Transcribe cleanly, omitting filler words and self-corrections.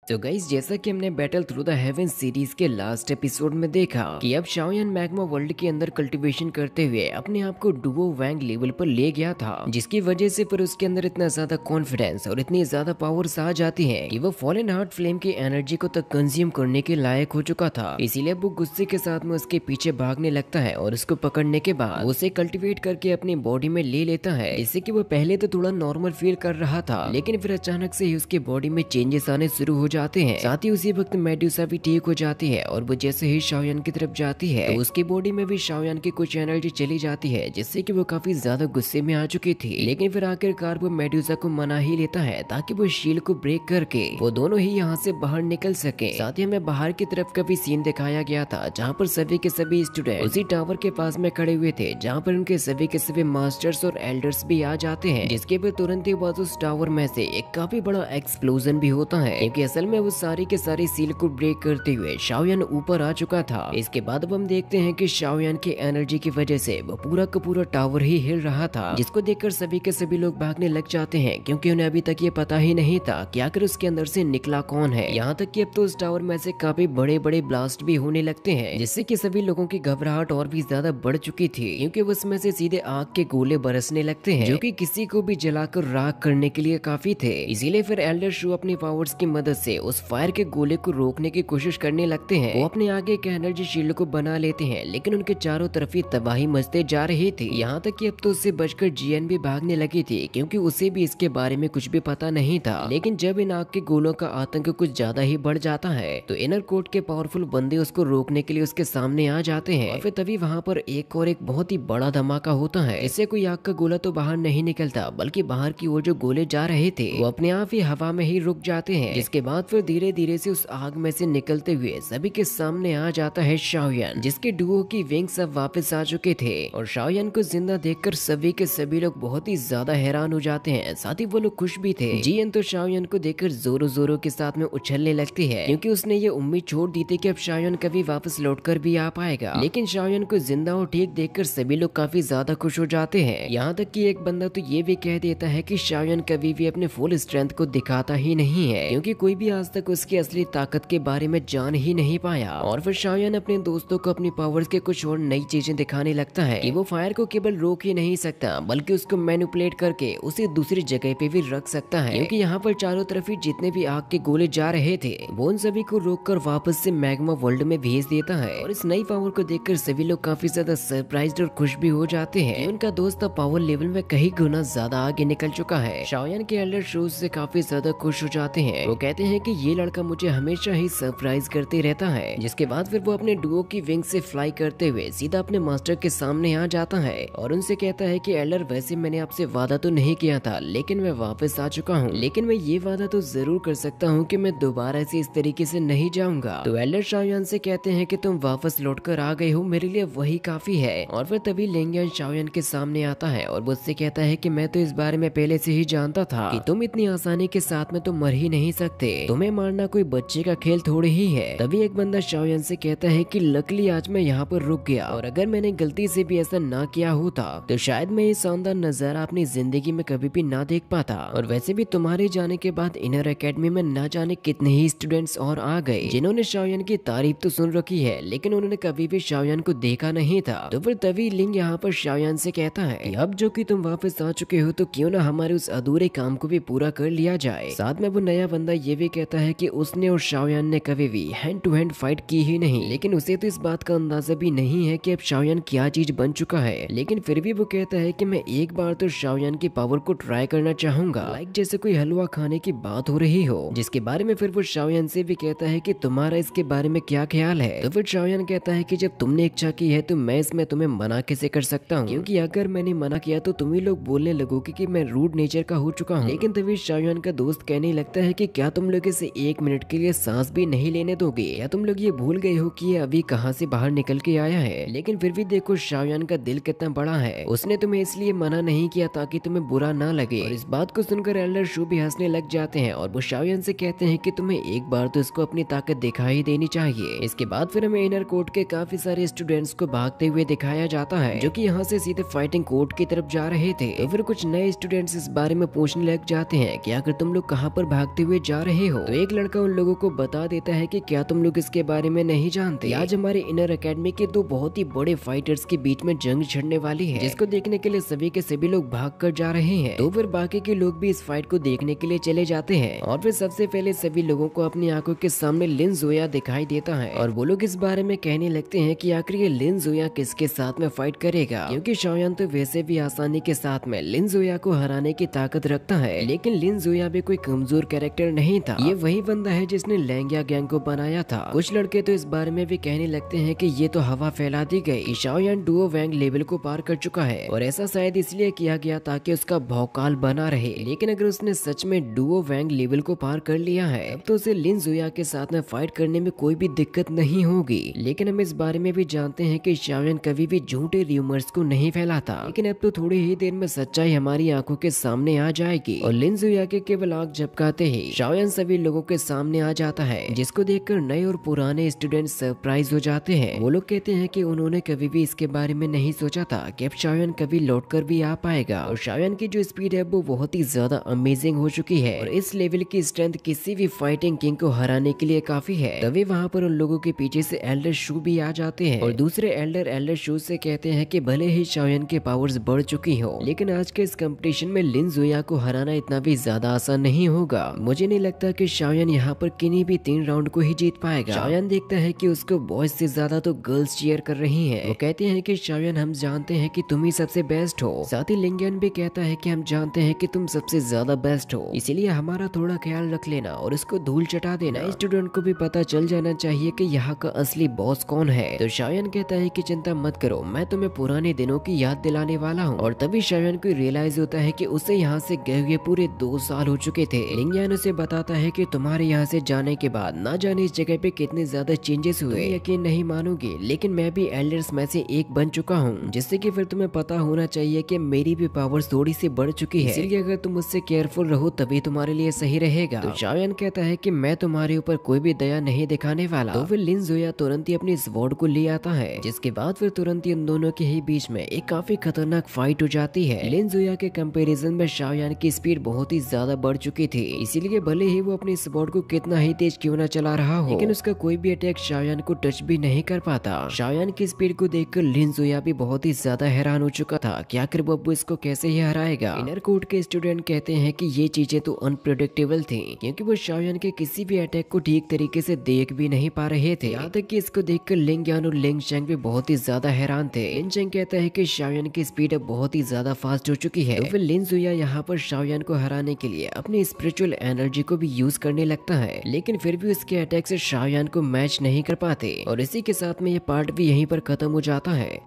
तो गाइस, जैसा कि हमने battle through the haven series के लास्ट एपिसोड में देखा कि अब शाओयान मैग्मा वर्ल्ड के अंदर कल्टीवेशन करते हुए अपने आप को डुओ वैंग लेवल पर ले गया था, जिसकी वजह से फिर उसके अंदर इतना ज्यादा कॉन्फिडेंस और इतनी ज्यादा पावर्स आ जाती हैं कि वो फॉलन हार्ट फ्लेम की एनर्जी को तक कंज्यूम करने के लायक हो चुका था। इसीलिए वो गुस्से के साथ में उसके पीछे भागने लगता है और उसको पकड़ने के बाद उसे कल्टीवेट करके अपनी बॉडी में ले लेता है, जिससे कि वो पहले तो थोड़ा नॉर्मल फील कर रहा था, लेकिन फिर अचानक से ही उसके बॉडी में चेंजेस आने शुरू हो जाते हैं। साथ ही उसी वक्त मेडुसा भी ठीक हो जाती है और वो जैसे ही शाओयान की तरफ जाती है तो उसकी बॉडी में भी शाओयान की कुछ एनर्जी चली जाती है, जिससे कि वो काफी ज्यादा गुस्से में आ चुकी थी। लेकिन फिर आखिरकार वो मेडुसा को मना ही लेता है ताकि वो शील्ड को ब्रेक करके वो दोनों ही यहाँ से बाहर निकल सके। साथ ही हमें बाहर की तरफ का भी सीन दिखाया गया था, जहाँ पर सभी के सभी स्टूडेंट उसी टावर के पास में खड़े हुए थे, जहाँ पर उनके सभी के सभी मास्टर्स और एल्डर्स भी आ जाते हैं, जिसके बाद तुरंत ही बाद उस टावर में से एक काफी बड़ा एक्सप्लोजन भी होता है, क्योंकि असल में वो सारी के सारी सील को ब्रेक करते हुए शाओयान ऊपर आ चुका था। इसके बाद अब हम देखते हैं कि शाओयान की एनर्जी की वजह से वो पूरा का पूरा टावर ही हिल रहा था, जिसको देखकर सभी के सभी लोग भागने लग जाते हैं, क्योंकि उन्हें अभी तक ये पता ही नहीं था कि आखिर उसके अंदर से निकला कौन है। यहाँ तक कि अब तो उस टावर में से काफी बड़े बड़े ब्लास्ट भी होने लगते हैं, जिससे कि सभी लोगों की घबराहट और भी ज्यादा बढ़ चुकी थी, क्योंकि उसमें से सीधे आग के गोले बरसने लगते हैं, जो कि किसी को भी जलाकर राख करने के लिए काफी थे। इसीलिए फिर एल्डर शू अपनी पावर्स की मदद से उस फायर के गोले को रोकने की कोशिश करने लगते हैं। वो अपने आगे एक एनर्जी शील्ड को बना लेते हैं, लेकिन उनके चारों तरफ ही तबाही मचते जा रही थी। यहाँ तक कि अब तो उससे बचकर जियन भी भागने लगी थी, क्योंकि उसे भी इसके बारे में कुछ भी पता नहीं था। लेकिन जब इन आग के गोलों का आतंक कुछ ज्यादा ही बढ़ जाता है तो इनर कोर्ट के पावरफुल बंदे उसको रोकने के लिए उसके सामने आ जाते हैं, और फिर तभी वहाँ पर एक और एक बहुत ही बड़ा धमाका होता है। इससे कोई आग का गोला तो बाहर नहीं निकलता, बल्कि बाहर की ओर जो गोले जा रहे थे वो अपने आप ही हवा में ही रुक जाते हैं। जिसके बाद फिर धीरे धीरे से उस आग में से निकलते हुए सभी के सामने आ जाता है शाओयान, जिसके डुओ की विंग्स अब वापस आ चुके थे। और शाओयान को जिंदा देखकर सभी के सभी लोग बहुत ही ज्यादा हैरान हो जाते हैं, साथ ही वो लोग खुश भी थे। जियन तो शाओयान को देखकर जोरों जोरों के साथ में उछलने लगती है, क्योंकि उसने ये उम्मीद छोड़ दी थी कि अब शाओयान कभी वापस लौटकर भी आ पाएगा। लेकिन शाओयान को जिंदा और ठीक देखकर सभी लोग काफी ज्यादा खुश हो जाते हैं। यहाँ तक कि एक बंदा तो ये भी कह देता है कि शाओयान कभी भी अपने फुल स्ट्रेंथ को दिखाता ही नहीं है, क्योंकि कोई भी आज तक उसकी असली ताकत के बारे में जान ही नहीं पाया। और फिर शाओयान अपने दोस्तों को अपनी पावर्स के कुछ और नई चीजें दिखाने लगता है कि वो फायर को केवल रोक ही नहीं सकता, बल्कि उसको मैनिपुलेट करके उसे दूसरी जगह पे भी रख सकता है, क्योंकि यहाँ पर चारों तरफ ही जितने भी आग के गोले जा रहे थे वो उन सभी को रोककर वापस से मैग्मा वर्ल्ड में भेज देता है। और इस नई पावर को देखकर सभी लोग काफी ज्यादा सरप्राइज्ड और खुश भी हो जाते हैं कि उनका दोस्त अब पावर लेवल में कई गुना ज्यादा आगे निकल चुका है। शाओयान के एल्डर शूज से काफी ज्यादा खुश हो जाते हैं। वो कहते हैं कि ये लड़का मुझे हमेशा ही सरप्राइज करते रहता है। जिसके बाद फिर वो अपने डुओ की विंग से फ्लाई करते हुए सीधा अपने मास्टर के सामने आ जाता है और उनसे कहता है कि एल्डर, वैसे मैंने आपसे वादा तो नहीं किया था, लेकिन मैं वापस आ चुका हूँ, लेकिन मैं ये वादा तो जरूर कर सकता हूँ कि मैं दोबारा से इस तरीके से नहीं जाऊंगा। तो एल्डर शाओयान से कहते हैं कि तुम वापस लौट कर आ गए हो, मेरे लिए वही काफी है। और फिर तभी लिंगियन शाओयान के सामने आता है और वो उससे कहता है कि मैं तो इस बारे में पहले से ही जानता था कि तुम इतनी आसानी के साथ में तो मर ही नहीं सकते, तुम्हें मारना कोई बच्चे का खेल थोड़ी ही है। तभी एक बंदा शाओयान से कहता है कि लकली आज मैं यहाँ पर रुक गया, और अगर मैंने गलती से भी ऐसा ना किया होता तो शायद मैं ये शानदार नजारा अपनी जिंदगी में कभी भी ना देख पाता। और वैसे भी तुम्हारे जाने के बाद इनर एकेडमी में ना जाने कितने ही स्टूडेंट्स और आ गए जिन्होंने शाओयान की तारीफ तो सुन रखी है, लेकिन उन्होंने कभी भी शाओयान को देखा नहीं था। तो फिर तभी लिंग यहाँ पर शाओयान से कहता है कि अब जो कि तुम वापस आ चुके हो तो क्यों ना हमारे उस अधूरे काम को भी पूरा कर लिया जाए। साथ में वो नया बंदा ये भी कहता है कि उसने और शाओयान ने कभी भी हैंड टू हैंड फाइट की ही नहीं, लेकिन उसे तो इस बात का अंदाजा भी नहीं है कि अब शाओयान क्या चीज बन चुका है। लेकिन फिर भी वो कहता है कि मैं एक बार तो शाओयान की पावर को ट्राई करना चाहूंगा, लाइक जैसे कोई हलवा खाने की बात हो रही हो। जिसके बारे में फिर वो शाओयान से भी कहता है कि तुम्हारा इसके बारे में क्या ख्याल है। तो फिर शाओयान कहता है कि जब तुमने इच्छा की है तो मैं इसमें तुम्हें मना कैसे कर सकता हूँ, क्योंकि अगर मैंने मना किया तो तुम ही लोग बोलने लगोगे कि मैं रूड नेचर का हो चुका हूँ। लेकिन तभी शाओयान का दोस्त कहने लगता है कि क्या तुम लोग इसे एक मिनट के लिए सांस भी नहीं लेने दोगे, या तुम लोग ये भूल गए हो कि ये अभी कहाँ से बाहर निकल के आया है। लेकिन फिर भी देखो शाओयान का दिल कितना बड़ा है, उसने तुम्हें इसलिए मना नहीं किया ताकि तुम्हें बुरा ना लगे। और इस बात को सुनकर एल्डर शू भी हंसने लग जाते हैं और वो शाओयान से कहते हैं कि तुम्हें एक बार तो इसको अपनी ताकत दिखाई देनी चाहिए। इसके बाद फिर हमें इनर कोर्ट के काफी सारे स्टूडेंट्स को भागते हुए दिखाया जाता है, जो कि यहाँ से सीधे फाइटिंग कोर्ट की तरफ जा रहे थे। तो फिर कुछ नए स्टूडेंट्स इस बारे में पूछने लग जाते हैं कि अगर तुम लोग कहाँ पर भागते हुए जा रहे हो। तो एक लड़का उन लोगों को बता देता है कि क्या तुम लोग इसके बारे में नहीं जानते, आज हमारे इनर एकेडमी के दो बहुत ही बड़े फाइटर्स के बीच में जंग छिड़ने वाली है, जिसको देखने के लिए सभी के सभी लोग भाग कर जा रहे हैं। तो फिर बाकी के लोग भी इस फाइट को देखने के लिए चले जाते हैं और फिर सबसे पहले सभी लोगों को अपनी आंखों के सामने लिन ज़ोया दिखाई देता है और वो लोग इस बारे में कहने लगते हैं कि आखिर ये लिन ज़ोया किसके साथ में फाइट करेगा, क्योंकि शाओयान तो वैसे भी आसानी के साथ में लिन ज़ोया को हराने की ताकत रखता है। लेकिन लिन ज़ोया भी कोई कमजोर कैरेक्टर नहीं था, ये वही बंदा है जिसने लैंगिया गैंग को बनाया था। कुछ लड़के तो इस बारे में भी कहने लगते हैं कि ये तो हवा फैला दी गई, शाओयान डुओ वैंग लेवल को पार कर चुका है और ऐसा शायद इसलिए किया गया ताकि उसका भौकाल बना रहे। लेकिन अगर उसने सच में डुओ वैंग लेवल को पार कर लिया है अब तो उसे लिन ज़ोया के साथ में फाइट करने में कोई भी दिक्कत नहीं होगी। लेकिन हम इस बारे में भी जानते हैं कि शाओयान कभी भी झूठे रूमर्स को नहीं फैलाता। लेकिन अब तो थोड़ी ही देर में सच्चाई हमारी आंखों के सामने आ जाएगी और लिन ज़ोया के केवल आंख झपकाते ही शाओयान सभी लोगों के सामने आ जाता है, जिसको देखकर नए और पुराने स्टूडेंट सरप्राइज हो जाते हैं। वो लोग कहते हैं कि उन्होंने कभी भी इसके बारे में नहीं सोचा था कि अब शाओयान कभी लौटकर भी आ पाएगा और शाओयान की जो स्पीड है वो बहुत ही ज्यादा अमेजिंग हो चुकी है और इस लेवल की स्ट्रेंथ किसी भी फाइटिंग किंग को हराने के लिए काफी है। तभी वहाँ पर उन लोगों के पीछे से एल्डर शू भी आ जाते हैं और दूसरे एल्डर शू से कहते हैं कि भले ही शाओयान के पावर्स बढ़ चुकी हो, लेकिन आज के इस कंपटीशन में लिन ज़ोया को हराना इतना भी ज्यादा आसान नहीं होगा। मुझे नहीं लगता कि शाओयान यहाँ पर किन्हीं भी 3 राउंड को ही जीत पाएगा। शाओयान देखता है कि उसको बॉयज से ज्यादा तो गर्ल्स चीयर कर रही हैं। वो कहते हैं कि शाओयान हम जानते हैं कि तुम ही सबसे बेस्ट हो। साथ ही लिंगियन भी कहता है कि हम जानते हैं कि तुम सबसे ज्यादा बेस्ट हो, इसीलिए हमारा थोड़ा ख्याल रख लेना और उसको धूल चटा देना। स्टूडेंट को भी पता चल जाना चाहिए कि यहाँ का असली बॉस कौन है। तो शाओयान कहता है कि चिंता मत करो, मैं तुम्हें पुराने दिनों की याद दिलाने वाला हूँ। और तभी शाओयान को रियलाइज होता है कि उसे यहाँ से गए हुए पूरे 2 साल हो चुके थे। लिंगियन उसे बताता है कि तुम्हारे यहाँ से जाने के बाद ना जाने इस जगह पे कितने ज्यादा चेंजेस हुए, यकीन नहीं मानोगे, लेकिन मैं भी एल्डर्स में से एक बन चुका हूँ, जिससे कि फिर तुम्हें पता होना चाहिए कि मेरी भी पावर्स थोड़ी सी बढ़ चुकी है, इसलिए अगर तुम मुझसे केयरफुल रहो तभी तुम्हारे लिए सही रहेगा। तो शाओयान कहता है कि मैं तुम्हारे ऊपर कोई भी दया नहीं दिखाने वाला। तो फिर लिन ज़ोया तुरंत ही अपनी स्वॉर्ड को ले आता है, जिसके बाद फिर तुरंत ही उन दोनों के ही बीच में एक काफी खतरनाक फाइट हो जाती है। लिन ज़ोया के कंपैरिजन में शाओयान की स्पीड बहुत ही ज्यादा बढ़ चुकी थी, इसीलिए भले ही वो अपनी स्वॉर्ड को कितना ही तेज क्यों ना चला रहा हो, लेकिन उसका कोई भी अटैक शाओयान को टच भी नहीं कर पाता। शाओयान की स्पीड को देखकर लिन ज़ोया भी बहुत ही ज्यादा हैरान हो चुका था कि आखिर बब्बू इसको कैसे ही हराएगा। इनर कोर्ट के स्टूडेंट कहते हैं कि ये चीजें तो अनप्रेडिक्टेबल थी, क्योंकि वो शाओयान के किसी भी अटैक को ठीक तरीके से देख भी नहीं पा रहे थे। यहाँ तक कि इसको देखकर लिंगियन और लिंग शेंग भी बहुत ही ज्यादा हैरान थे। लिन शेंग कहता है कि शाओयान की स्पीड अब बहुत ही ज्यादा फास्ट हो चुकी है। तो फिर लिन ज़ोया यहाँ पर शाओयान को हराने के लिए अपनी स्पिरिचुअल एनर्जी को भी यूज करने लगता है, लेकिन फिर भी उसके अटैक से शाओयान को मैच नहीं कर पाते। और इसी के साथ में ये पार्ट भी यहीं पर खत्म हो जाता है।